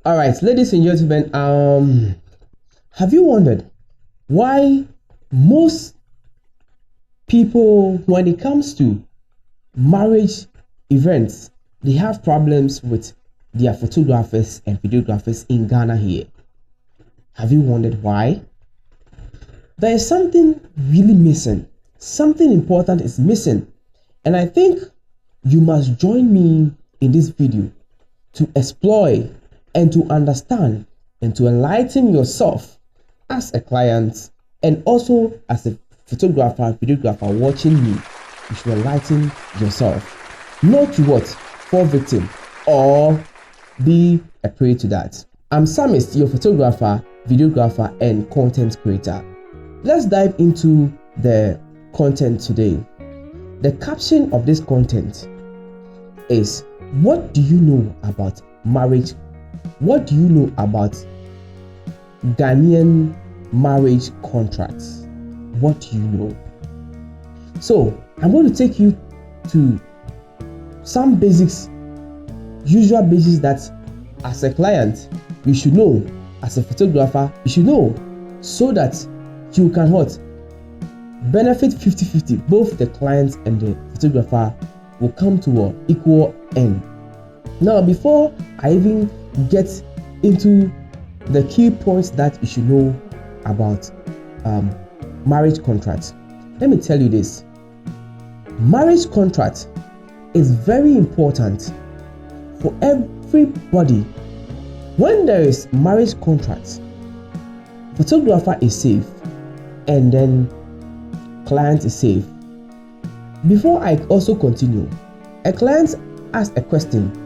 All right, ladies and gentlemen, have you wondered why most people, when it comes to marriage events, they have problems with their photographers and videographers in Ghana here? Have you wondered why? There is something really missing. Something important is missing. And I think you must join me in this video to explore and to understand and to enlighten yourself as a client and also as a photographer, videographer watching me. You should enlighten yourself, not to what? Fall victim or be a prey to that. I'm Psalmist, your photographer, videographer, and content creator. Let's dive into the content today. The caption of this content is, what do you know about marriage? What do you know about Ghanaian marriage contracts? What do you know? So I'm going to take you to some basics, usual basics that as a client you should know, as a photographer you should know, so that you can what? Benefit 50-50. Both the client and the photographer will come to an equal end. Now, before I even get into the key points that you should know about marriage contracts, let me tell you this. Marriage contract is very important for everybody. When there is marriage contract, photographer is safe and then client is safe. Before I also continue, a client asked a question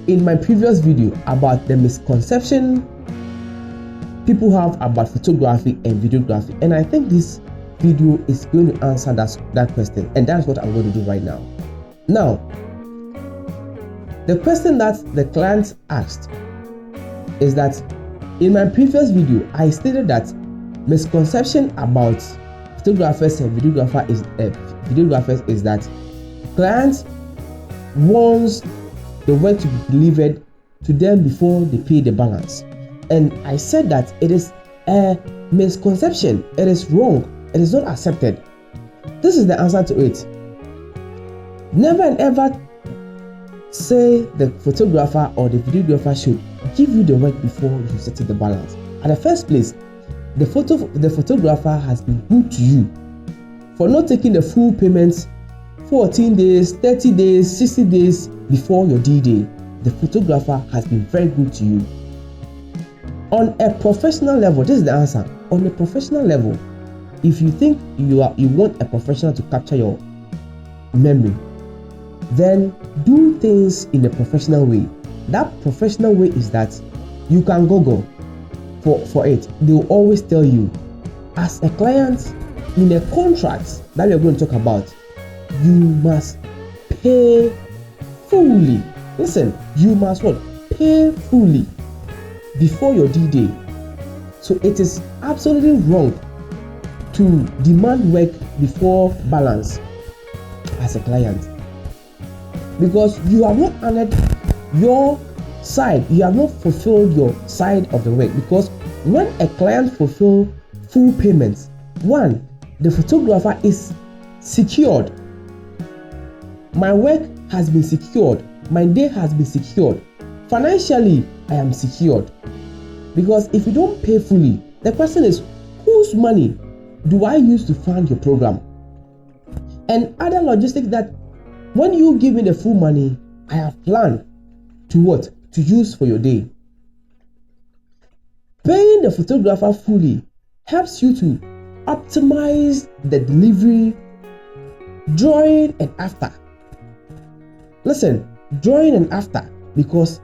in my previous video about the misconception people have about photography and videography, and I think this video is going to answer that question, and that's what I'm going to do right now. Now, the question that the client asked is that in my previous video I stated that misconception about photographers and videographers is that clients wants the work to be delivered to them before they pay the balance. And I said that it is a misconception. It is wrong. It is not accepted. This is the answer to it. Never and ever say the photographer or the videographer should give you the work before you settle the balance. At the first place, the photographer has been good to you for not taking the full payments 14 days, 30 days, 60 days before your D-Day. The photographer has been very good to you. On a professional level, this is the answer. On a professional level, if you think you want a professional to capture your memory, then do things in a professional way. That professional way is that you can Google for it. They will always tell you, as a client in a contract that we are going to talk about, you must pay fully. Listen, you must what? Pay fully before your D-Day. So it is absolutely wrong to demand work before balance as a client, because you have not honored your side, you have not fulfilled your side of the work. Because when a client fulfills full payments, one, the photographer is secured. My work has been secured, my day has been secured, financially I am secured. Because if you don't pay fully, the question is, whose money do I use to fund your program? And other logistics that when you give me the full money, I have planned to what? To use for your day. Paying the photographer fully helps you to optimize the delivery during and after. Listen, during and after, because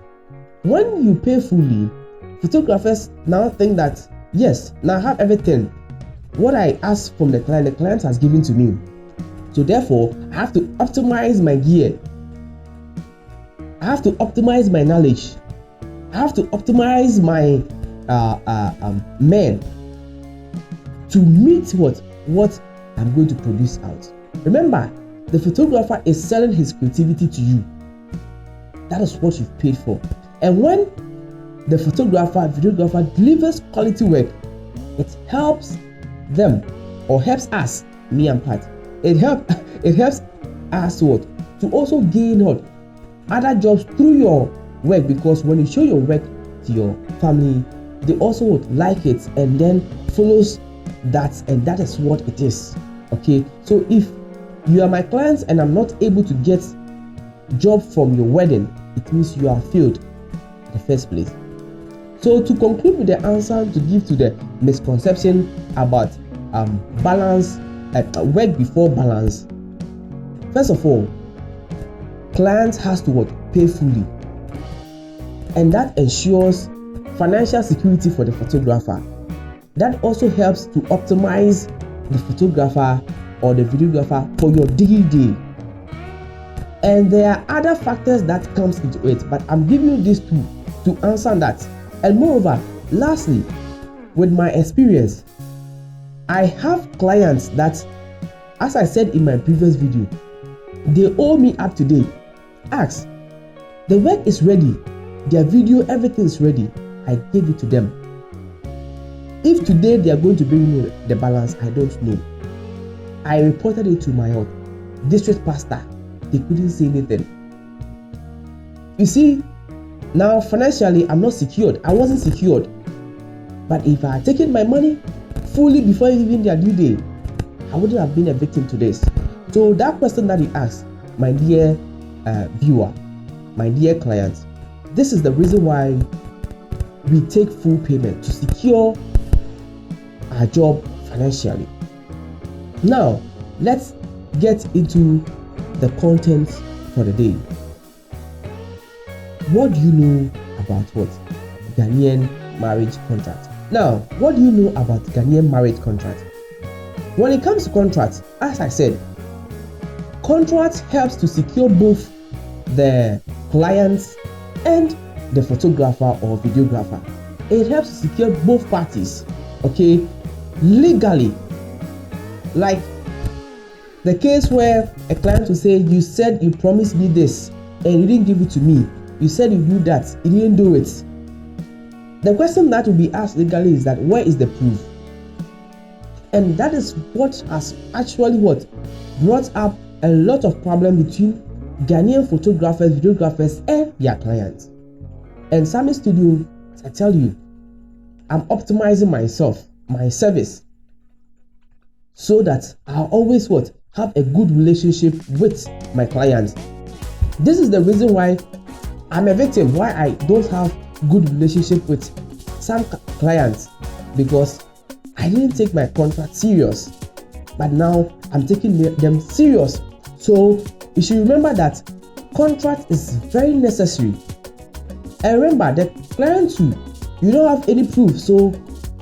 when you pay fully, photographers now think that, yes, now I have everything. What I asked from the client has given to me. So therefore, I have to optimize my gear. I have to optimize my knowledge. I have to optimize my men to meet what I'm going to produce out. Remember, the photographer is selling his creativity to you. That is what you've paid for. And when the photographer, videographer delivers quality work, it helps them, or helps us, me and Pat. It helps us what? To also gain what? Other jobs through your work, because when you show your work to your family, they also would like it and then follows that, and that is what it is. Okay, so if you are my clients and I'm not able to get job from your wedding, it means you are failed in the first place. So to conclude with the answer to give to the misconception about balance, work before balance. First of all, clients has to what? Pay fully, and that ensures financial security for the photographer. That also helps to optimize the photographer or the videographer for your day. And there are other factors that comes into it, but I'm giving you these two to answer that. And moreover, lastly, with my experience, I have clients that, as I said in my previous video, they owe me up to date. Ask, the work is ready, their video, everything is ready. I gave it to them. If today they are going to bring me the balance, I don't know. I reported it to my district pastor. He couldn't say anything. You see, now financially I'm not secured. I wasn't secured. But if I had taken my money fully before even their due date, I wouldn't have been a victim to this. So that question that you asked, my dear viewer, my dear client, this is the reason why we take full payment to secure our job financially. Now, let's get into the content for the day. What do you know about what? Ghanaian marriage contract. Now, what do you know about Ghanaian marriage contract? When it comes to contracts, as I said, contract helps to secure both the clients and the photographer or videographer. It helps to secure both parties, okay, legally. Like the case where a client will say, you said you promised me this and you didn't give it to me. You said you do that, you didn't do it. The question that will be asked legally is that, where is the proof? And that is what has actually what brought up a lot of problem between Ghanaian photographers, videographers and their clients. And Sami Studio, I tell you, I'm optimizing myself, my service, so that I always what have a good relationship with my clients. This is the reason why I'm a victim, why I don't have good relationship with some clients, because I didn't take my contract serious, but now I'm taking them serious. So you should remember that contract is very necessary. And remember that client too, you don't have any proof, so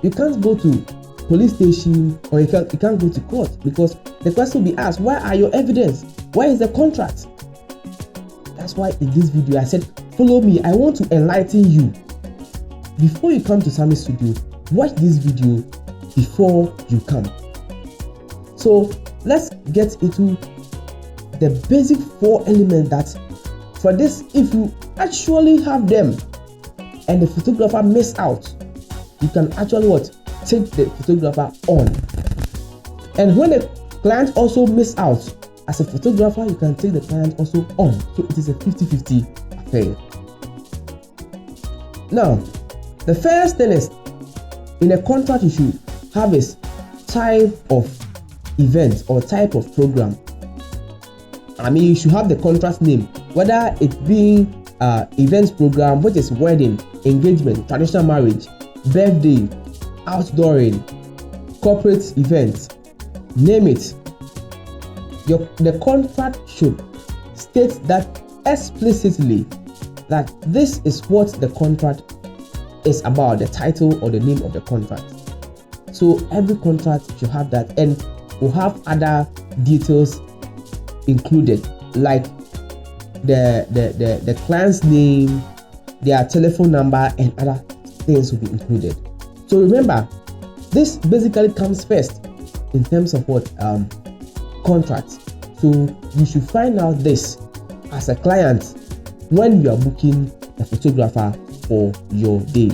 you can't go to police station or you can't go to court, because the question will be asked, where are your evidence? Where is the contract? That's why in this video I said, follow me. I want to enlighten you. Before you come to Sami Studio, watch this video before you come. So let's get into the basic 4 elements that for this, if you actually have them and the photographer miss out, you can actually what? Take the photographer on. And when the client also miss out, as a photographer, you can take the client also on. So it is a 50-50 affair. Now, the first thing is, in a contract you should have is type of event or type of program. I mean, you should have the contract name, whether it being events program, which is wedding, engagement, traditional marriage, birthday, outdooring, corporate events, name it. The contract should state that explicitly, that this is what the contract is about, the title or the name of the contract. So every contract should have that, and will have other details included, like the client's name, their telephone number, and other things will be included. So remember, this basically comes first in terms of what contracts. So you should find out this as a client when you are booking a photographer for your day.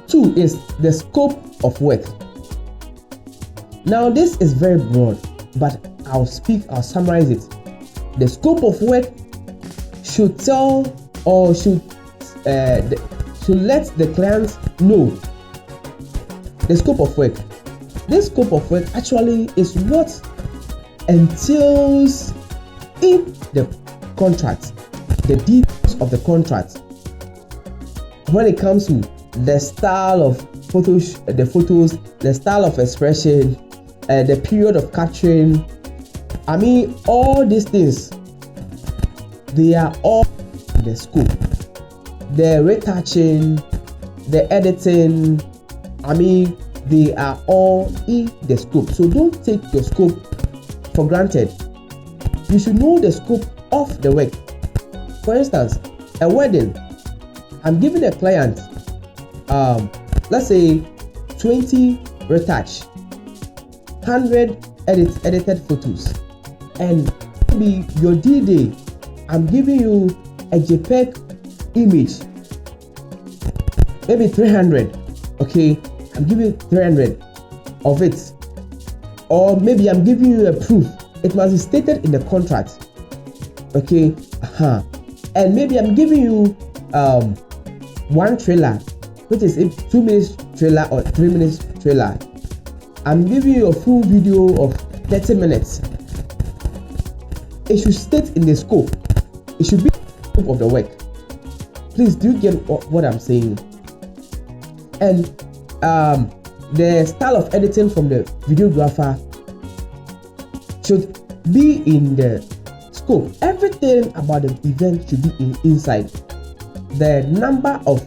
2 is the scope of work. Now this is very broad, but I'll summarize it. The scope of work should tell or should let the client know the scope of work. This scope of work actually is what entails in the contract, the details of the contract. When it comes to the style of photos, the style of expression, the period of capturing, all these things, they are all in the scope. The retouching, the editing, they are all in the scope. So don't take your scope for granted. You should know the scope of the work. For instance, a wedding, I'm giving a client, let's say 20 retouch, 100 edited photos, and maybe your D-Day, I'm giving you a JPEG image, maybe 300. Okay, I'm giving you 300 of it, or maybe I'm giving you a proof. It must be stated in the contract. Okay, and maybe I'm giving you one trailer, which is a 2 minutes trailer or 3 minutes trailer. I'm giving you a full video of 30 minutes. It should state in the scope. It should be the scope of the work. Please, do you get what I'm saying? And the style of editing from the videographer should be in the scope. Everything about the event should be inside. The number of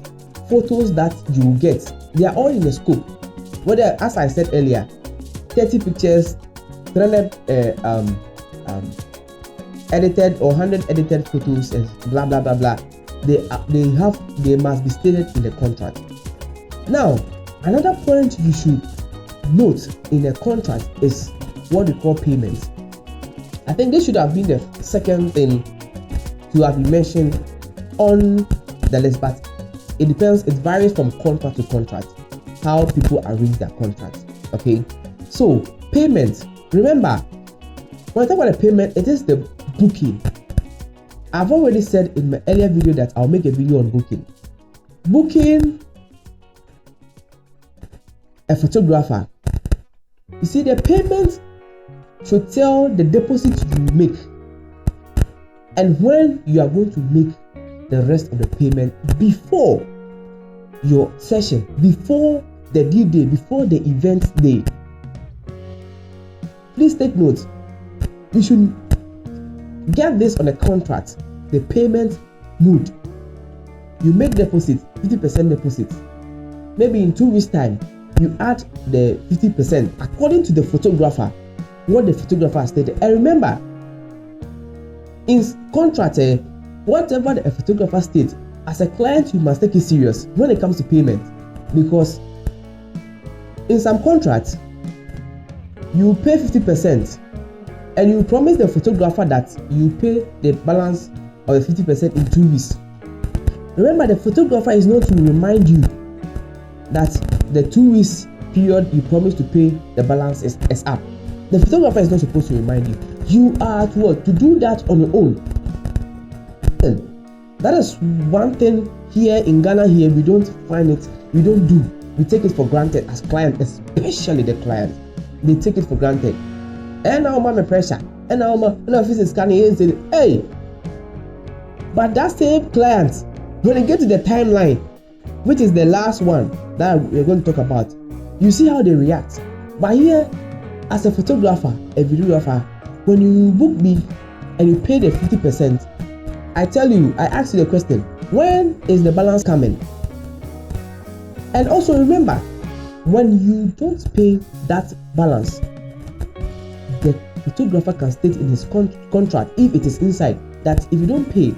photos that you get, they are all in the scope. Whether, as I said earlier, 30 pictures, 300 edited or 100 edited photos, and blah blah blah blah. They must be stated in the contract. Now, another point you should note in a contract is what we call payments. I think this should have been the second thing to have been mentioned on the list, but it depends. It varies from contract to contract how people arrange their contracts. Okay, so payment. Remember, when I talk about the payment, it is the booking. I've already said in my earlier video that I'll make a video on booking. Booking a photographer. You see, the payment should tell the deposit you make and when you are going to make the rest of the payment before your session, before the due day, before the event day. Please take note. You should get this on a contract. The payment mode. You make deposit, 50% deposit. Maybe in 2 weeks' time, you add the 50% according to the photographer, what the photographer stated. And remember, in contract, whatever the photographer states, as a client, you must take it serious when it comes to payment, because in some contracts, you pay 50% and you promise the photographer that you pay the balance of the 50% in 2 weeks. Remember, the photographer is not to remind you that the 2 weeks period you promised to pay the balance is up. The photographer is not supposed to remind you. You are to do that on your own. And that is one thing here in Ghana. Here we don't find it. We don't do. We take it for granted as clients, especially the client. They take it for granted. And now my pressure. And now my office is scanning and saying, hey. But that same client, when they get to the timeline, which is the last one that we're going to talk about, you see how they react. But here, as a photographer, a videographer, when you book me and you pay the 50%, I tell you, I ask you the question, when is the balance coming? And also remember, when you don't pay that balance, the photographer can state in his contract, if it is inside, that if you don't pay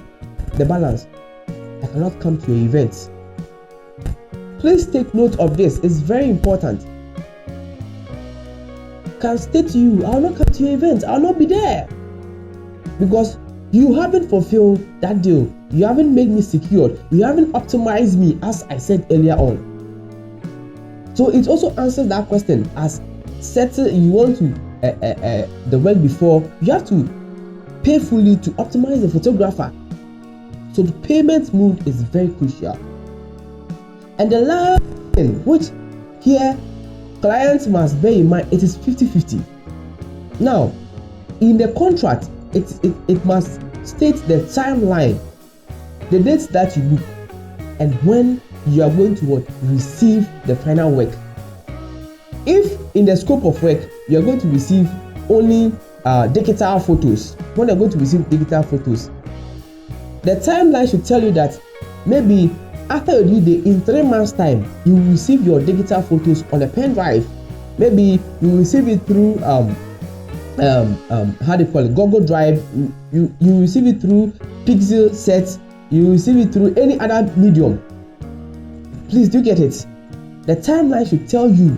the balance, I cannot come to your event. Please take note of this. It's very important. Can state to you, I'll not come to your event. I'll not be there. Because You haven't fulfilled that deal. You haven't made me secured. You haven't optimized me, as I said earlier on. So it also answers that question. As settle, you want to the work before, you have to pay fully to optimize the photographer. So the payment mode is very crucial. And the last thing, which here clients must bear in mind, it is 50-50. Now, in the contract, it must state the timeline, the dates that you book, and when you are going to receive the final work. If in the scope of work you are going to receive only digital photos, when you're going to receive digital photos, the timeline should tell you that maybe after your due date, in 3 months' time, you will receive your digital photos on a pen drive. Maybe you will receive it through how do you call it, Google Drive. You receive it through Pixel sets. You receive it through any other medium. Please do get it. The timeline should tell you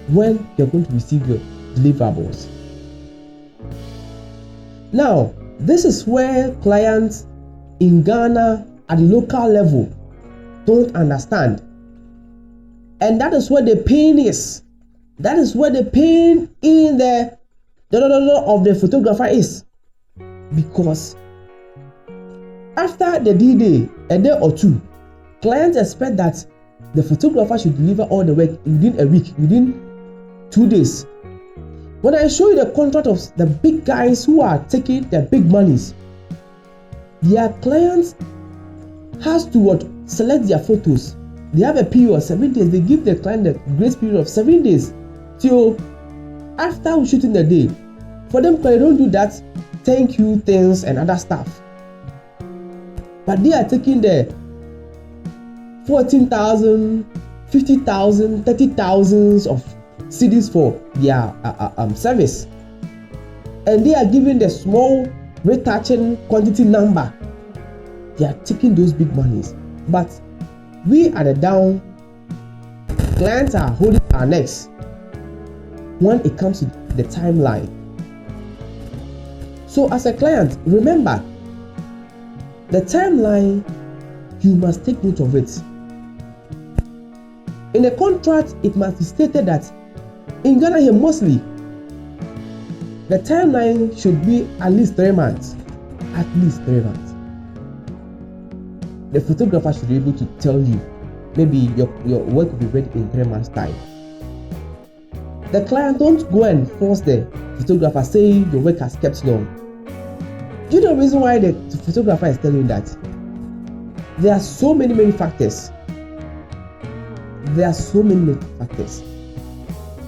when you're going to receive your deliverables. Now, this is where clients in Ghana at the local level don't understand. And that is where the pain is. That is where the pain in the of the photographer is. Because after the D-Day, a day or two, clients expect that the photographer should deliver all the work within a week, within 2 days. When I show you the contract of the big guys who are taking the big monies, their clients has to select their photos. They have a period of 7 days. They give the client the grace period of 7 days till after shooting the day. For them, they don't do that thank you things and other stuff. But they are taking the 14,000, 50,000, 30,000 of CDs for their service, and they are giving the small retouching quantity number. They are taking those big monies, but we at the down clients are holding our necks when it comes to the timeline. So as a client, remember the timeline, you must take note of it. In a contract, it must be stated that in Ghana here mostly, the timeline should be at least 3 months. At least 3 months. The photographer should be able to tell you, maybe your work will be ready in 3 months' time. The client don't go and force the photographer saying your work has kept long. Do you know the reason why the photographer is telling you that? There are so many factors. There are so many factors.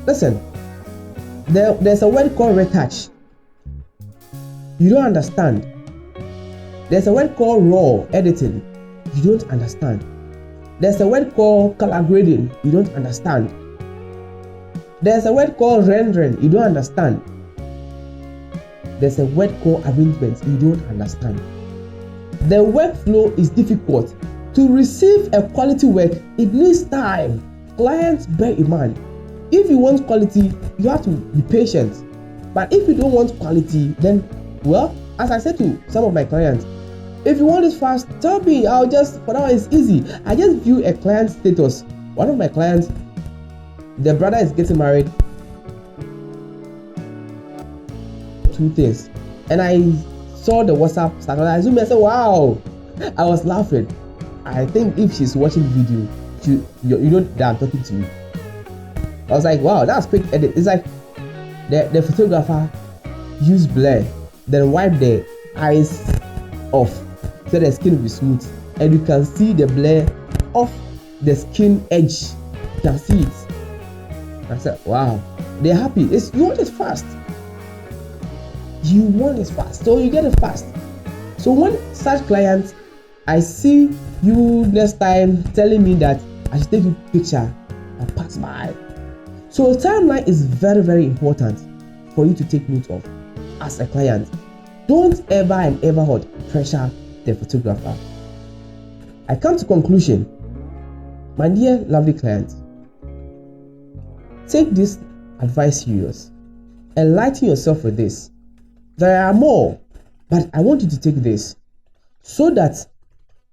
Listen, there's a word called retouch. You don't understand. There's a word called raw editing. You don't understand. There's a word called color grading. You don't understand. There's a word called rendering. You don't understand. There's a word called arrangement. You don't understand. The workflow is difficult. To receive a quality work, it needs time. Clients, bear in mind. If you want quality, you have to be patient. But if you don't want quality, then, well, as I said to some of my clients, if you want it fast, tell me. For now it's easy. I just view a client status. One of my clients, the brother is getting married. 2 things. And I saw the WhatsApp status. I zoomed and said, wow. I was laughing. I think if she's watching the video, you know that I'm talking to you. I was like, wow, that's quick edit. It's like the photographer used blur, then wipe the eyes off so the skin will be smooth, and you can see the blur off the skin edge. You can see it. I said, wow, they're happy. You want it fast. You want it fast, so you get it fast. So when such clients, I see you next time telling me that I should take a picture and pass by. So timeline is very important for you to take note of as a client. Don't ever pressure the photographer. I come to conclusion. My dear lovely client, take this advice serious. Enlighten yourself with this. There are more But I want you to take this so that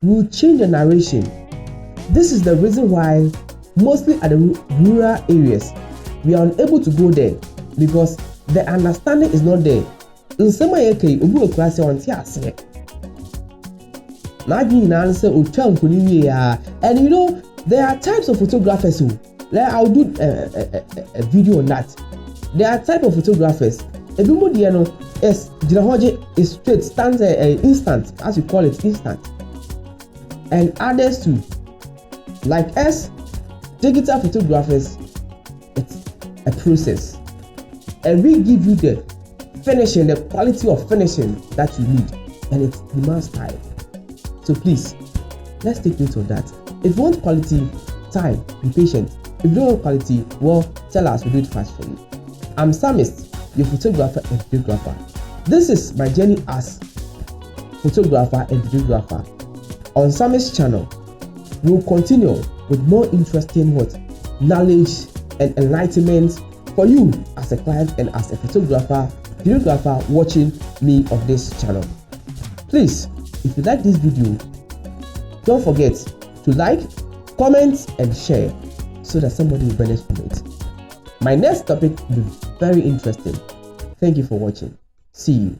we'll change the narration. This is the reason why mostly at the rural areas we are unable to go there, because the understanding is not there. In some way, okay, obu class on tiase. Na gi na answer o twa nkoni wi and you know there are types of photographers who I'll do a video on that. There are type of photographers. Everybody is is straight, stands instant, as you call it, instant. And others too, like us, digital photographers, it's a process. And we give you the finishing, the quality of finishing that you need, and it demands time. So please, let's take note of that. If you want quality time, be patient. If you don't want quality, well, tell us, we'll do it fast for you. I'm Psalmist, your photographer and videographer. This is my journey as photographer and videographer. On Psalmistchannel, we'll continue with more interesting knowledge and enlightenment for you as a client and as a photographer, videographer watching me on this channel. Please, if you like this video, don't forget to like, comment, and share so that somebody will benefit from it. My next topic will be very interesting. Thank you for watching. See you.